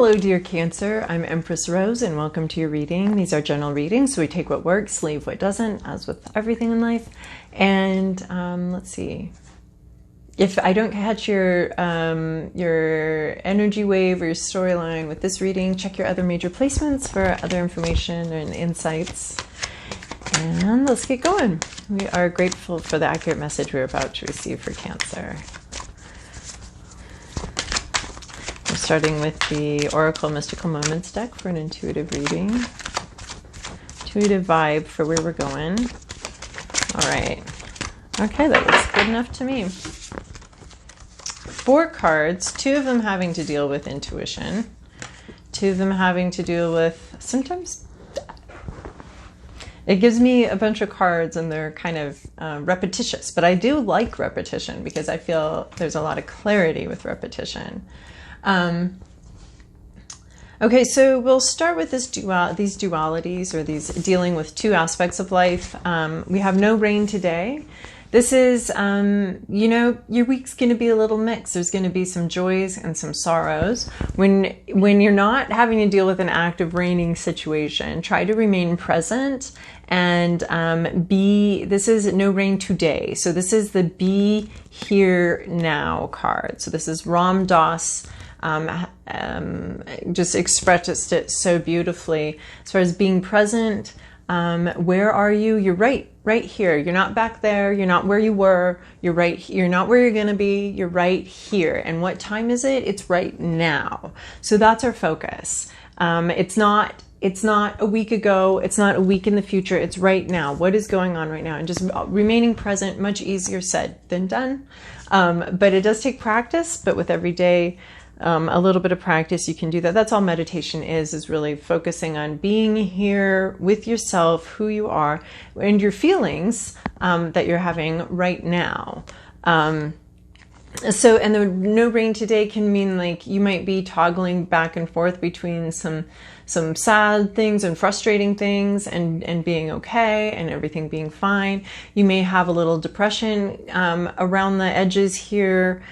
Hello, dear Cancer. I'm Empress Rose, and welcome to your reading. These are general readings, so we take what works, leave what doesn't, as with everything in life. And let's see. If I don't catch your energy wave or your storyline with this reading, check your other major placements for other information and insights. And let's get going. We are grateful for the accurate message we're about to receive for Cancer. We're starting with the Oracle Mystical Moments deck for an intuitive reading. Intuitive vibe for where we're going. All right. Okay, that looks good enough to me. 4 cards, 2 of them having to deal with intuition, 2 of them having to deal with sometimes. It gives me a bunch of cards and they're kind of repetitious, but I do like repetition because I feel there's a lot of clarity with repetition. Okay, so we'll start with these dualities, or these dealing with 2 aspects of life. We have no rain today. This is, your week's going to be a little mixed. There's going to be some joys and some sorrows. When you're not having to deal with an active raining situation, try to remain present and this is no rain today. So this is the be here now card. So this is Ram Dass. Just expressed it so beautifully. As far as being present, where are you? You're right here. You're not back there. You're not where you were. You're right. You're not where you're going to be. You're right here. And what time is it? It's right now. So that's our focus. It's not a week ago. It's not a week in the future. It's right now. What is going on right now? And just remaining present, much easier said than done. But it does take practice, but with every day, a little bit of practice, you can do that. That's all meditation is really focusing on being here with yourself, who you are, and your feelings that you're having right now. And the no rain today can mean like you might be toggling back and forth between some sad things and frustrating things and being okay and everything being fine. You may have a little depression around the edges here,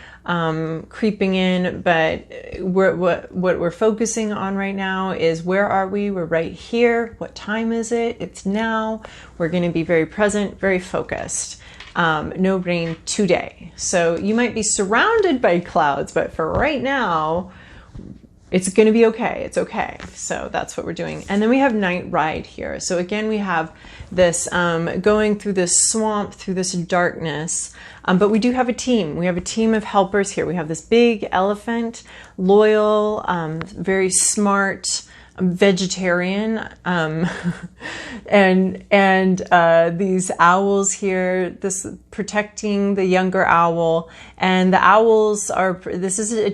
creeping in, but what we're focusing on right now is where are we? We're right here. What time is it? It's now. We're going to be very present, very focused. No rain today. So you might be surrounded by clouds, but for right now, it's going to be okay. It's okay. So that's what we're doing. And then we have night ride here. So again, we have this going through this swamp, through this darkness. But we do have a team. We have a team of helpers here. We have this big elephant, loyal, very smart, vegetarian, and these owls here, this protecting the younger owl. And the owls this is a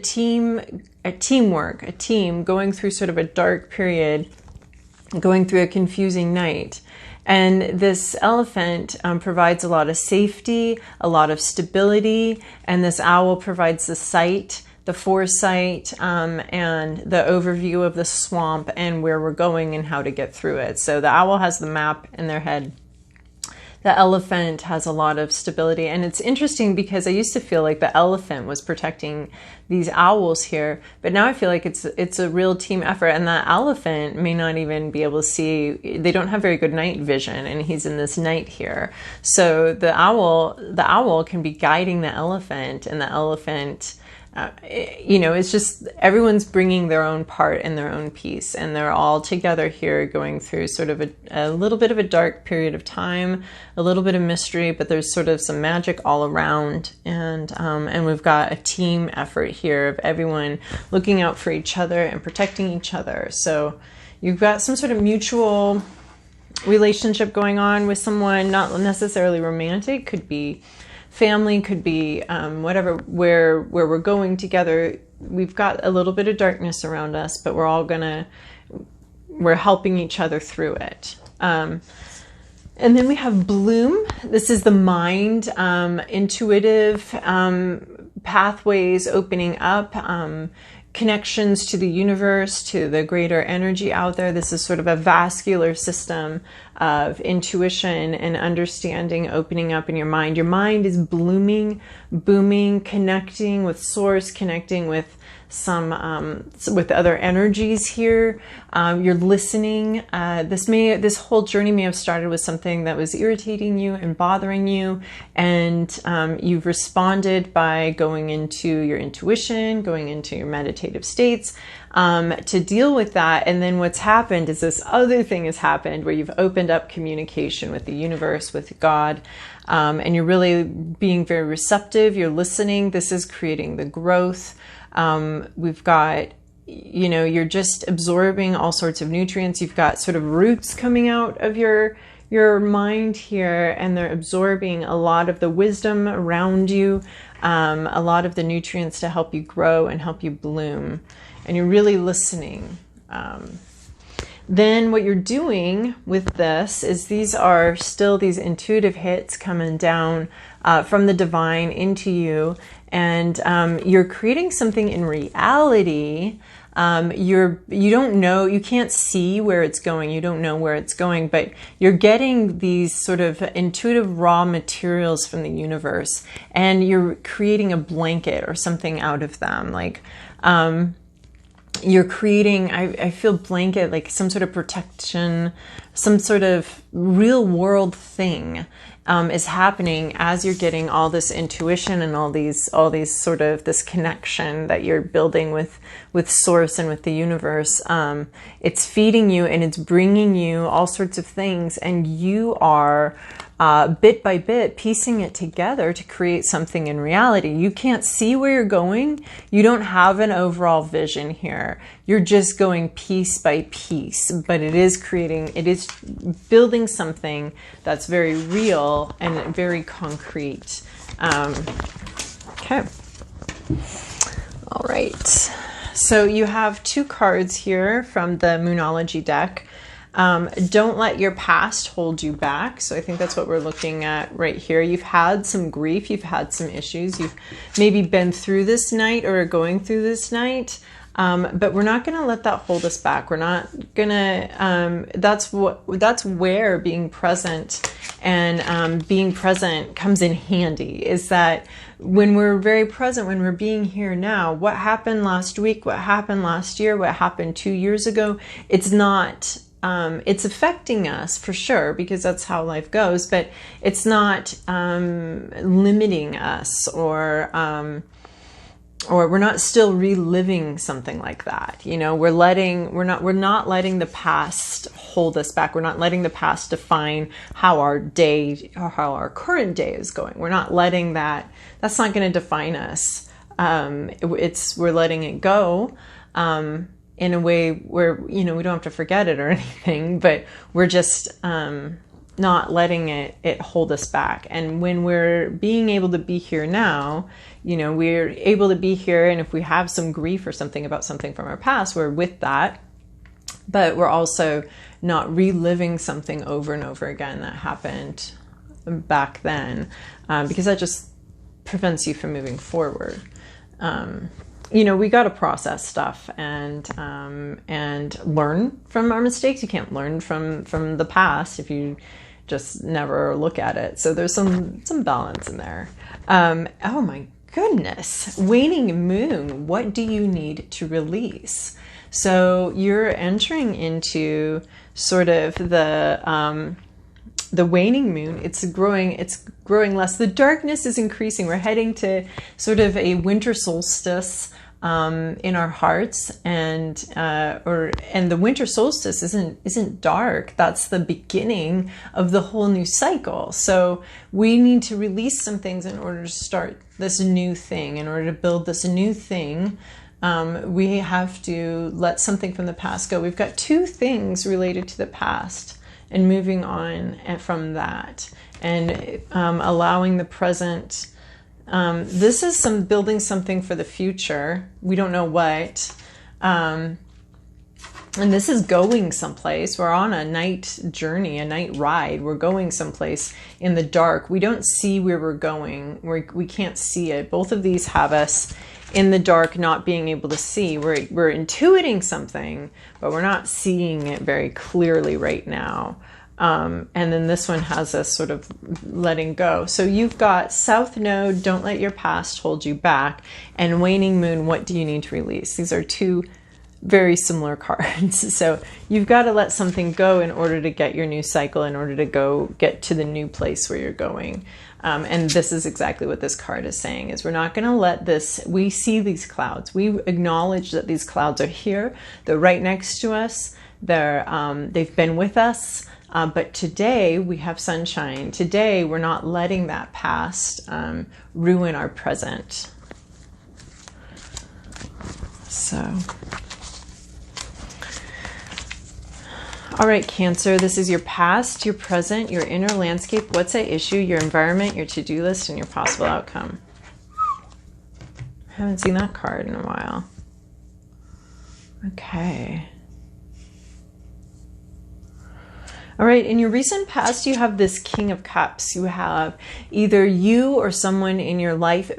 teamwork, a team going through sort of a dark period, going through a confusing night. And this elephant provides a lot of safety, a lot of stability, and this owl provides the sight, the foresight, and the overview of the swamp and where we're going and how to get through it. So the owl has the map in their head. The elephant has a lot of stability. And it's interesting because I used to feel like the elephant was protecting these owls here, but now I feel like it's a real team effort, and the elephant may not even be able to see. They don't have very good night vision, and he's in this night here. So the owl can be guiding the elephant, and the elephant, it's just everyone's bringing their own part and their own piece, and they're all together here going through sort of a little bit of a dark period of time, a little bit of mystery, but there's sort of some magic all around, and we've got a team effort here of everyone looking out for each other and protecting each other. So you've got some sort of mutual relationship going on with someone, not necessarily romantic, could be family, could be whatever, where we're going together. We've got a little bit of darkness around us, but we're helping each other through it. And then we have bloom. This is the mind, intuitive pathways opening up, connections to the universe, to the greater energy out there. This is sort of a vascular system of intuition and understanding opening up in your mind. Your mind is blooming, booming, connecting with source, connecting with with other energies here. You're listening. This whole journey may have started with something that was irritating you and bothering you, and you've responded by going into your intuition, going into your meditative states to deal with that. And then what's happened is this other thing has happened where you've opened up communication with the universe, with God, and you're really being very receptive. You're listening. This is creating the growth. We've got, you're just absorbing all sorts of nutrients. You've got sort of roots coming out of your mind here, and they're absorbing a lot of the wisdom around you, a lot of the nutrients to help you grow and help you bloom. And you're really listening. Then what you're doing with this is these are still these intuitive hits coming down from the divine into you. And you're creating something in reality. You don't know, you can't see where it's going. You don't know where it's going, but you're getting these sort of intuitive raw materials from the universe, and you're creating a blanket or something out of them. Like, you're creating, I feel blanket, like some sort of protection, some sort of real world thing is happening as you're getting all this intuition and all these sort of this connection that you're building with source and with the universe. It's feeding you and it's bringing you all sorts of things, and you are bit by bit piecing it together to create something in reality. You can't see where you're going. You don't have an overall vision here. You're just going piece by piece, but it is building something that's very real and very concrete. Okay. All right. So you have 2 cards here from the Moonology deck. Don't let your past hold you back. So I think that's what we're looking at right here. You've had some grief. You've had some issues. You've maybe been through this night or are going through this night. But we're not going to let that hold us back. We're not going to, that's where being present and being present comes in handy, is that when we're very present, when we're being here now, what happened last week, what happened last year, what happened 2 years ago, it's not, it's affecting us for sure, because that's how life goes, but it's not limiting us, or we're not still reliving something like that. We're not letting the past hold us back. We're not letting the past define how our day or how our current day is going. We're not letting that's not going to define us. We're letting it go. In a way where, we don't have to forget it or anything, but we're just not letting it hold us back. And when we're being able to be here now, we're able to be here, and if we have some grief or something about something from our past, we're with that, but we're also not reliving something over and over again that happened back then, because that just prevents you from moving forward. We got to process stuff and learn from our mistakes. You can't learn from the past if you just never look at it. So there's some balance in there. Oh my goodness. Waning moon. What do you need to release? So you're entering into sort of the waning moon. It's growing less. The darkness is increasing. We're heading to sort of a winter solstice in our hearts, and the winter solstice isn't dark. That's the beginning of the whole new cycle. So we need to release some things in order to start this new thing. In order to build this new thing, we have to let something from the past go. We've got 2 things related to the past, and moving on from that, and allowing the present. This is building something for the future. We don't know what. And this is going someplace. We're on a night journey, a night ride. We're going someplace in the dark. We don't see where we're going. We can't see it. Both of these have us in the dark, not being able to see. We're intuiting something, but we're not seeing it very clearly right now. And then this one has us sort of letting go. So you've got South Node, don't let your past hold you back, and Waning Moon, what do you need to release? These are two very similar cards. So you've got to let something go in order to get your new cycle, in order to go get to the new place where you're going. And this is exactly what this card is saying, is we're not going to let this, we see these clouds. We acknowledge that these clouds are here. They're right next to us. They've been with us. But today we have sunshine. Today we're not letting that past ruin our present. So... all right, Cancer, this is your past, your present, your inner landscape, what's at issue, your environment, your to-do list, and your possible outcome. I haven't seen that card in a while. Okay. All right, in your recent past, you have this King of Cups. You have either you or someone in your life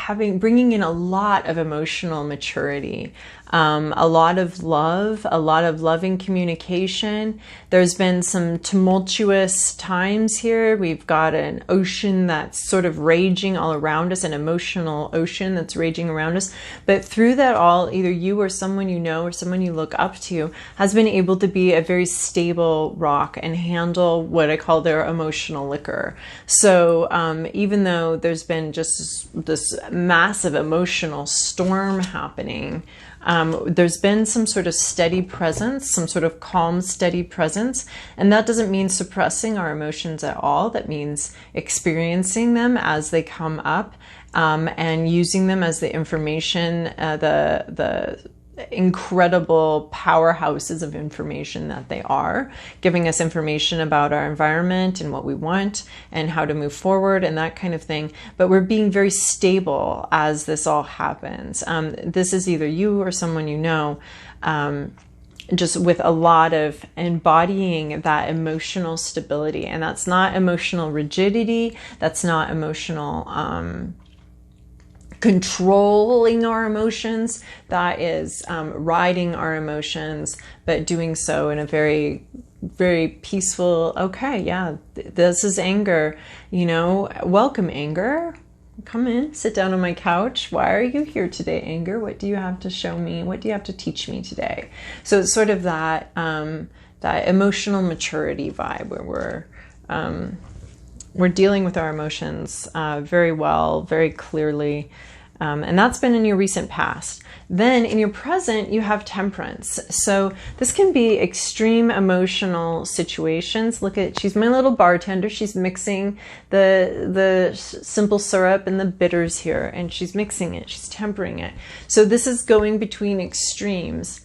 bringing in a lot of emotional maturity, a lot of love, a lot of loving communication. There's been some tumultuous times here. We've got an ocean that's sort of raging all around us, an emotional ocean that's raging around us. But through that all, either you or someone you know or someone you look up to has been able to be a very stable rock and handle what I call their emotional liquor. So even though there's been just this massive emotional storm happening, there's been some sort of steady presence, some sort of calm, steady presence. And that doesn't mean suppressing our emotions at all. That means experiencing them as they come up, and using them as the information, the incredible powerhouses of information that they are, giving us information about our environment and what we want and how to move forward and that kind of thing. But we're being very stable as this all happens. This is either you or someone you know, just with a lot of embodying that emotional stability. And that's not emotional rigidity. That's not emotional controlling our emotions. That is riding our emotions, but doing so in a very, very peaceful, okay, yeah, this is anger, you know, welcome anger. Come in, sit down on my couch. Why are you here today, anger? What do you have to show me? What do you have to teach me today? So it's sort of that, that emotional maturity vibe where we're dealing with our emotions very well, very clearly. And that's been in your recent past. Then in your present, you have temperance. So this can be extreme emotional situations. Look at, she's my little bartender. She's mixing the simple syrup and the bitters here, and she's mixing it. She's tempering it. So this is going between extremes.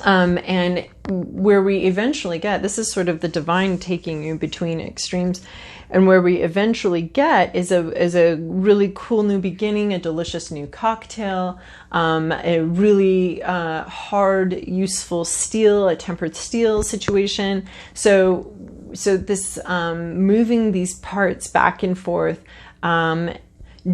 And where we eventually get, this is sort of the divine taking you between extremes, and where we eventually get is a really cool new beginning, a delicious new cocktail, a really hard, useful steel, a tempered steel situation. So this moving these parts back and forth,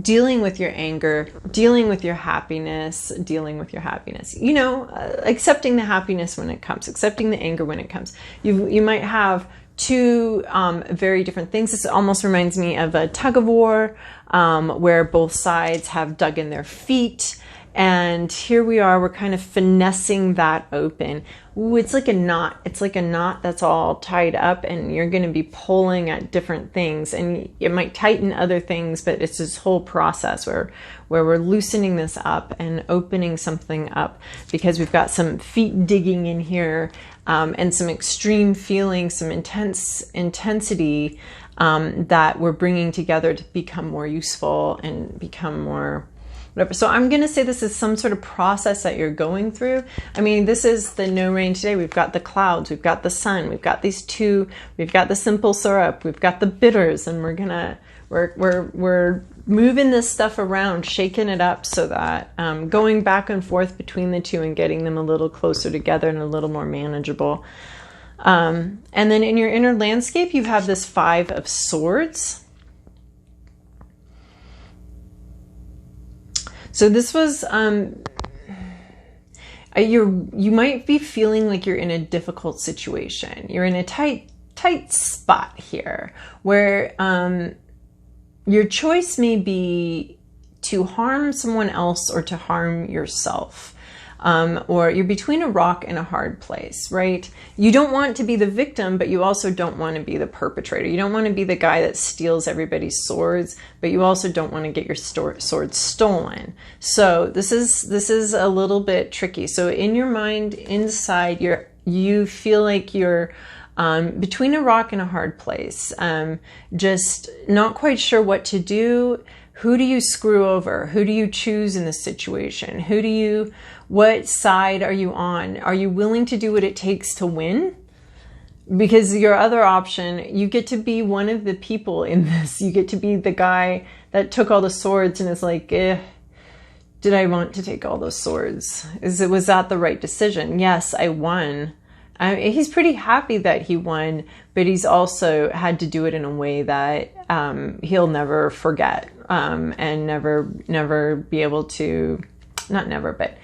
dealing with your anger, dealing with your happiness, you know, accepting the happiness when it comes, accepting the anger when it comes. You might have two very different things. This almost reminds me of a tug of war, where both sides have dug in their feet. And here we are, we're kind of finessing that open. Ooh, it's like a knot. It's like a knot that's all tied up, and you're going to be pulling at different things, and it might tighten other things, but it's this whole process where we're loosening this up and opening something up, because we've got some feet digging in here, and some extreme feelings, some intensity that we're bringing together to become more useful and become more whatever. So I'm going to say this is some sort of process that you're going through. I mean, this is the no rain today. We've got the clouds, we've got the sun, we've got these two, we've got the simple syrup, we've got the bitters, and we're moving this stuff around, shaking it up so that going back and forth between the two and getting them a little closer together and a little more manageable. And then in your inner landscape, you have this 5 of Swords. So this was, you might be feeling like you're in a difficult situation. You're in a tight tight spot here where your choice may be to harm someone else or to harm yourself. Or you're between a rock and a hard place, right? You don't want to be the victim, but you also don't want to be the perpetrator. You don't want to be the guy that steals everybody's swords, but you also don't want to get your sword stolen. So this is a little bit tricky. So in your mind, inside, you feel like you're between a rock and a hard place, just not quite sure what to do. Who do you screw over? Who do you choose in this situation? What side are you on? Are you willing to do what it takes to win? Because your other option, you get to be one of the people in this. You get to be the guy that took all the swords and is like, did I want to take all those swords? Was that the right decision? Yes, I won. He's pretty happy that he won, but he's also had to do it in a way that he'll never forget, and never be able to, not never, but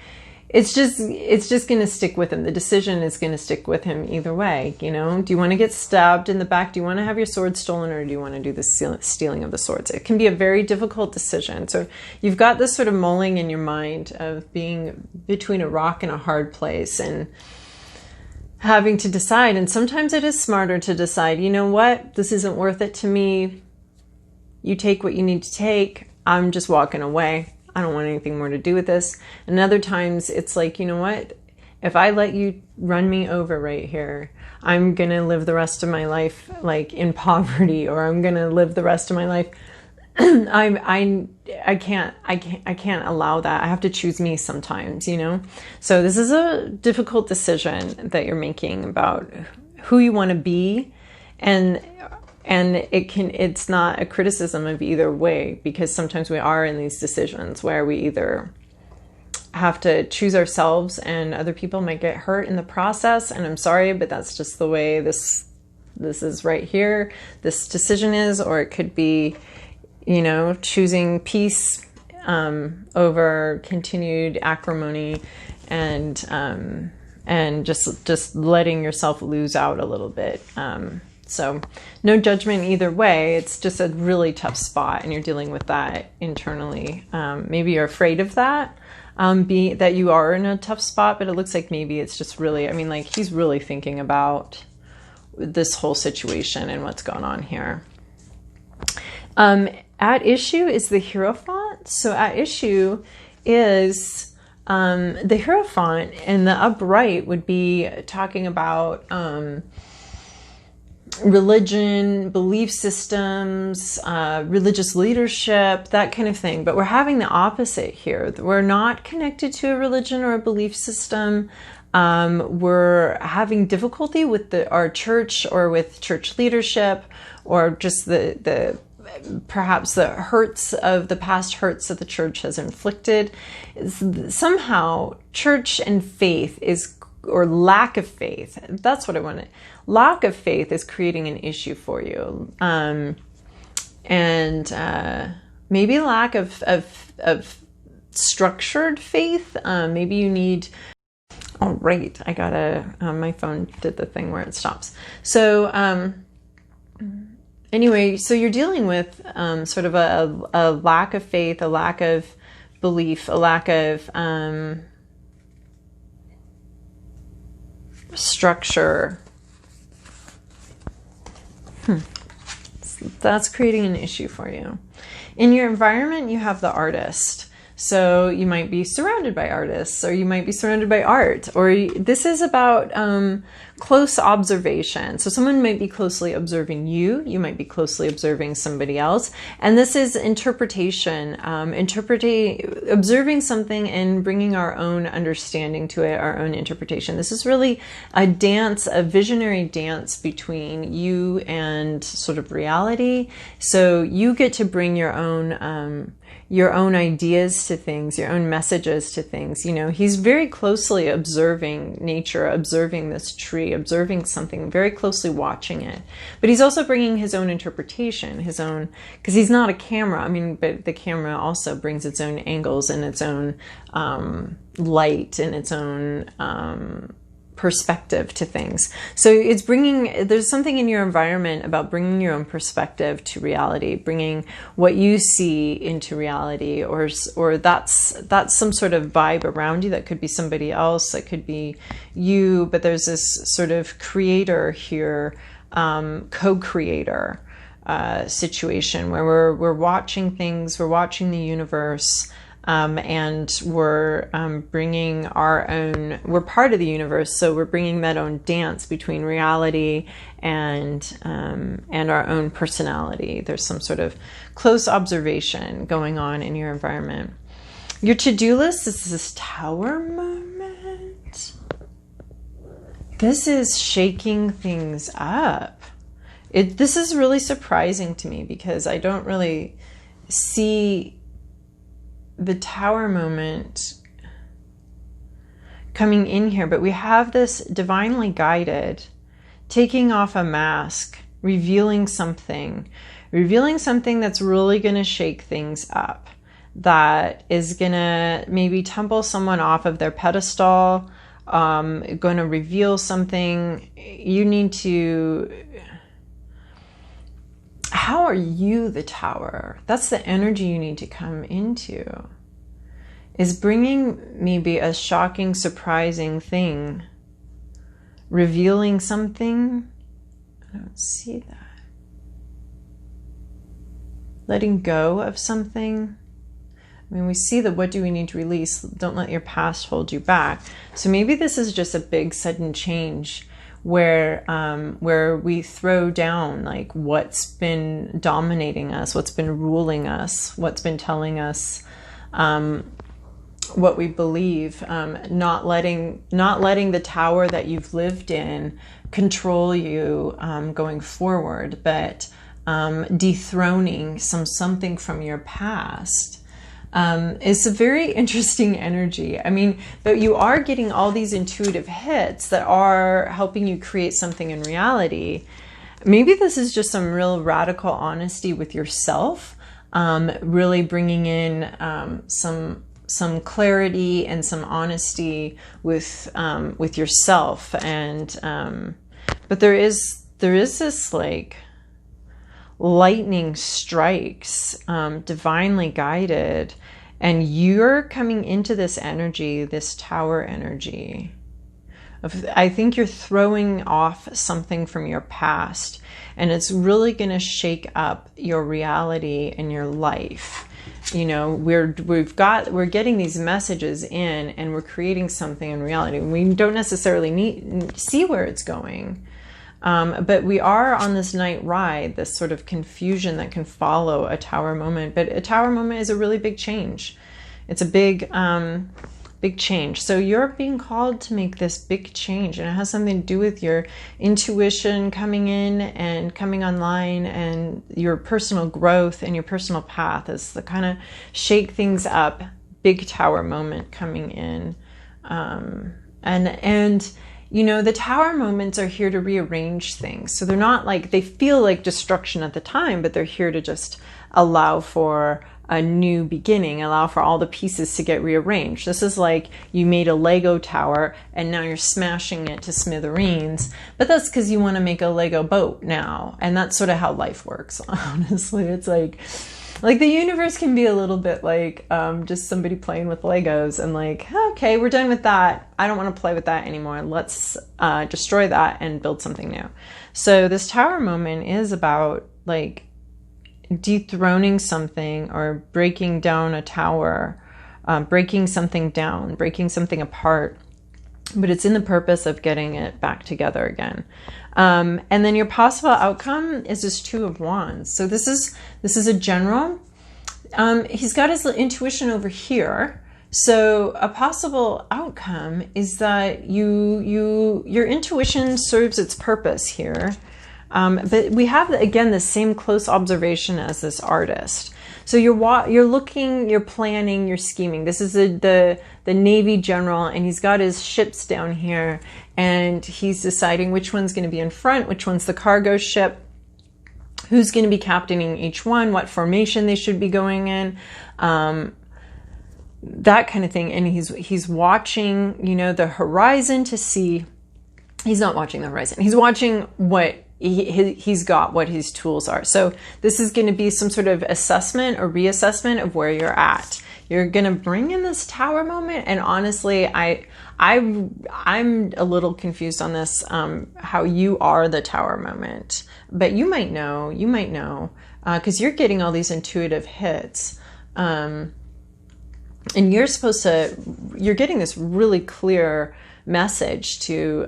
it's just going to stick with him. The decision is going to stick with him either way. You know, do you want to get stabbed in the back? Do you want to have your sword stolen, or do you want to do the stealing of the swords? It can be a very difficult decision. So you've got this sort of mulling in your mind of being between a rock and a hard place and having to decide. And sometimes it is smarter to decide, you know what, this isn't worth it to me. You take what you need to take. I'm just walking away. I don't want anything more to do with this. And other times it's like, you know what, if I let you run me over right here, I'm going to live the rest of my life like in poverty, or I'm going to live the rest of my life. I can't allow that. I have to choose me sometimes, you know? So this is a difficult decision that you're making about who you want to be. And it's not a criticism of either way, because sometimes we are in these decisions where we either have to choose ourselves and other people might get hurt in the process. And I'm sorry, but that's just the way this is right here. This decision is, or it could be, you know, choosing peace over continued acrimony, and just letting yourself lose out a little bit. So no judgment either way. It's just a really tough spot, and you're dealing with that internally. Maybe you're afraid of that, that you are in a tough spot, but it looks like maybe it's just really, I mean, like he's really thinking about this whole situation and what's going on here. At issue is the Hierophant. So at issue is the Hierophant, and the upright would be talking about religion, belief systems, religious leadership, that kind of thing. But we're having the opposite here. We're not connected to a religion or a belief system. We're having difficulty with our church or with church leadership, or just perhaps the hurts of the past hurts that the church has inflicted. Somehow church and faith or lack of faith, that's what I wanted. Lack of faith is creating an issue for you. Maybe lack of structured faith. Maybe you need, oh, right, I gotta, my phone did the thing where it stops. So, anyway, so you're dealing with sort of a lack of faith, a lack of belief, a lack of structure. So that's creating an issue for you. In your environment, you have the artist. So you might be surrounded by artists, or you might be surrounded by art, or this is about close observation. So someone might be closely observing you. You might be closely observing somebody else. And this is interpretation, observing something and bringing our own understanding to it, our own interpretation. This is really a dance, a visionary dance between you and sort of reality. So you get to bring your own ideas to things, your own messages to things. You know, he's very closely observing nature, observing this tree, observing something, very closely watching it. But he's also bringing his own interpretation, his own, because he's not a camera. I mean, but the camera also brings its own angles and its own light and its own perspective to things. So it's there's something in your environment about bringing your own perspective to reality, bringing what you see into reality, or that's some sort of vibe around you. That could be somebody else, that could be you, but there's this sort of creator here, co-creator situation where we're watching things, we're watching the universe, and we're bringing we're part of the universe, so we're bringing that own dance between reality and our own personality. There's some sort of close observation going on in your environment. Your to-do list is this Tower moment. This is shaking things up. This is really surprising to me because I don't really see the Tower moment coming in here, but we have this divinely guided, taking off a mask, revealing something that's really going to shake things up, that is going to maybe tumble someone off of their pedestal, going to reveal something. You need to... How are you the Tower? That's the energy you need to come into. Is bringing maybe a shocking, surprising thing. Revealing something. I don't see that. Letting go of something. I mean, we see that what do we need to release? Don't let your past hold you back. So maybe this is just a big sudden change where we throw down like what's been dominating us, what's been ruling us, what's been telling us what we believe, not letting the tower that you've lived in control you going forward, but dethroning something from your past. It's a very interesting energy. I mean, but you are getting all these intuitive hits that are helping you create something in reality. Maybe this is just some real radical honesty with yourself, really bringing in some clarity and some honesty with yourself. And but there is this like lightning strikes, divinely guided, and you're coming into this energy, this Tower energy. I think you're throwing off something from your past, and it's really going to shake up your reality and your life. You know, we're getting these messages in, and we're creating something in reality. We don't necessarily see where it's going. But we are on this night ride, this sort of confusion that can follow a Tower moment. But a Tower moment is a really big change. It's a big change. So you're being called to make this big change, and it has something to do with your intuition coming in and coming online, and your personal growth and your personal path is the kind of shake things up, big Tower moment coming in. And you know, the Tower moments are here to rearrange things. So they're not like, they feel like destruction at the time, but they're here to just allow for a new beginning, allow for all the pieces to get rearranged. This is like you made a Lego tower and now you're smashing it to smithereens, but that's because you want to make a Lego boat now. And that's sort of how life works, honestly. It's like the universe can be a little bit like just somebody playing with Legos and like, okay, we're done with that. I don't want to play with that anymore. Let's destroy that and build something new. So this Tower moment is about like dethroning something or breaking down a tower, breaking something down, breaking something apart. But it's in the purpose of getting it back together again. And then your possible outcome is this Two of Wands. So this is a general. He's got his intuition over here. So a possible outcome is that your intuition serves its purpose here. But we have, again, the same close observation as this artist. So you're looking, you're planning, you're scheming. This is the Navy general, and he's got his ships down here, and he's deciding which one's going to be in front, which one's the cargo ship, who's going to be captaining each one, what formation they should be going in, that kind of thing. And he's watching, you know, the horizon to see He's not watching the horizon. He's watching what he's got, what his tools are. So this is going to be some sort of assessment or reassessment of where you're at. You're going to bring in this tower moment. And honestly, I'm a little confused on this, how you are the tower moment. But you might know, because you're getting all these intuitive hits. And you're getting this really clear message to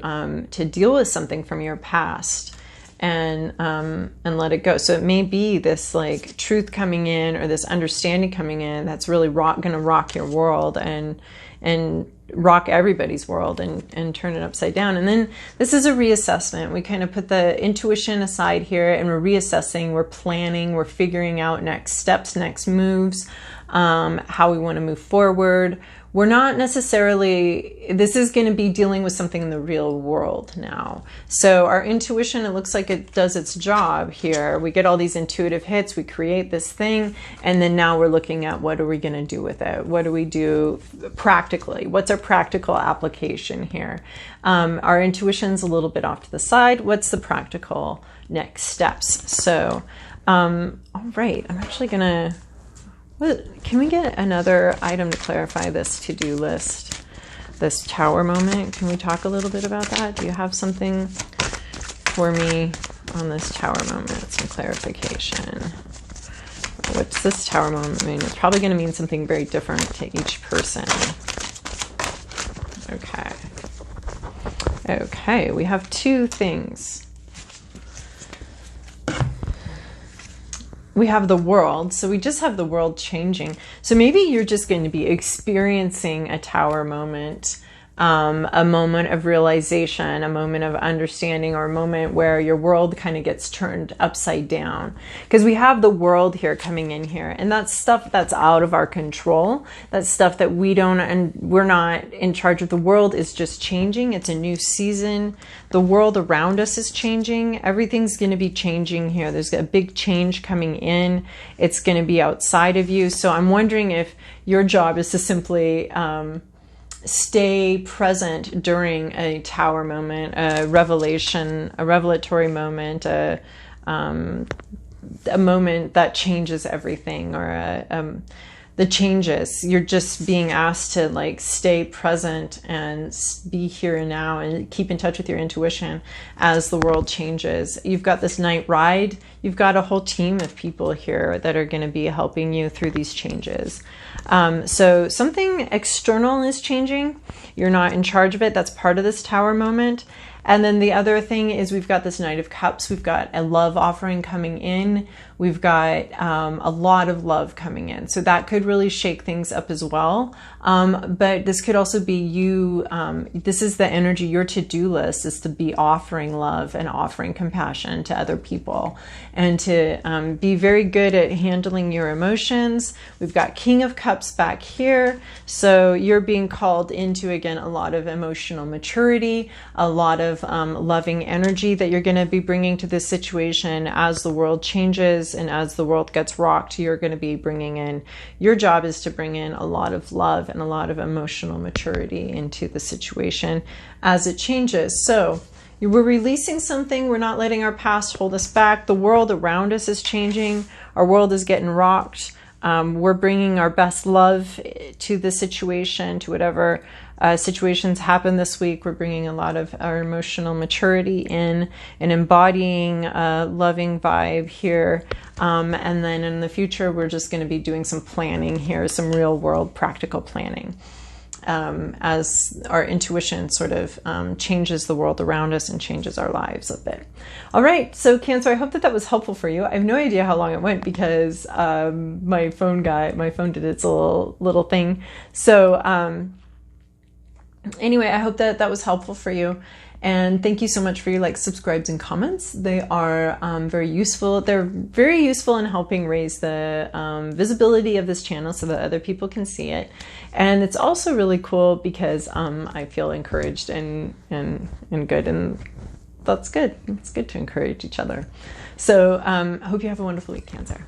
deal with something from your past and let it go. So it may be this like truth coming in or this understanding coming in that's really going to rock your world and rock everybody's world and turn it upside down. And then this is a reassessment. We kind of put the intuition aside here and we're reassessing, we're planning, we're figuring out next steps, next moves, how we want to move forward. We're not necessarily, this is going to be dealing with something in the real world now. So our intuition, it looks like it does its job here. We get all these intuitive hits, we create this thing, and then now we're looking at what are we going to do with it? What do we do practically? What's our practical application here? Our intuition's a little bit off to the side. What's the practical next steps? So, all right, I'm actually going to, can we get another item to clarify this to-do list, this tower moment? Can we talk a little bit about that? Do you have something for me on this tower moment? Some clarification. What's this tower moment mean? It's probably going to mean something very different to each person. Okay. Okay, we have two things. We have the world, so we just have the world changing. So maybe you're just going to be experiencing a tower moment, a moment of realization, a moment of understanding, or a moment where your world kind of gets turned upside down. Because we have the world here coming in here, and that's stuff that's out of our control. That's stuff that we don't, and we're not in charge of. The world is just changing. It's a new season. The world around us is changing. Everything's going to be changing here. There's a big change coming in. It's going to be outside of you. So I'm wondering if your job is to simply stay present during a tower moment, a revelation, a revelatory moment, a moment that changes everything, or the changes. You're just being asked to like stay present and be here and now and keep in touch with your intuition as the world changes. You've got this night ride. You've got a whole team of people here that are going to be helping you through these changes. So something external is changing. You're not in charge of it. That's part of this tower moment. And then the other thing is we've got this Knight of Cups. We've got a love offering coming in. We've got a lot of love coming in. So that could really shake things up as well. But this could also be you. This is the energy, your to-do list is to be offering love and offering compassion to other people and to be very good at handling your emotions. We've got King of Cups back here. So you're being called into, again, a lot of emotional maturity, a lot of loving energy that you're going to be bringing to this situation as the world changes and as the world gets rocked. You're going to be bringing in, your job is to bring in a lot of love and a lot of emotional maturity into the situation as it changes. So we're releasing something. We're not letting our past hold us back. The world around us is changing. Our world is getting rocked. We're bringing our best love to the situation, to whatever situations happen this week. We're bringing a lot of our emotional maturity in and embodying a loving vibe here. And then in the future, we're just going to be doing some planning here, some real world practical planning. As our intuition sort of changes the world around us and changes our lives a bit. All right, so Cancer, I hope that was helpful for you. I have no idea how long it went because my phone did its little thing. So anyway, I hope that was helpful for you. And thank you so much for your likes, subscribes, and comments. They are very useful. They're very useful in helping raise the visibility of this channel so that other people can see it. And it's also really cool because I feel encouraged and good. And that's good. It's good to encourage each other. So I hope you have a wonderful week, Cancer.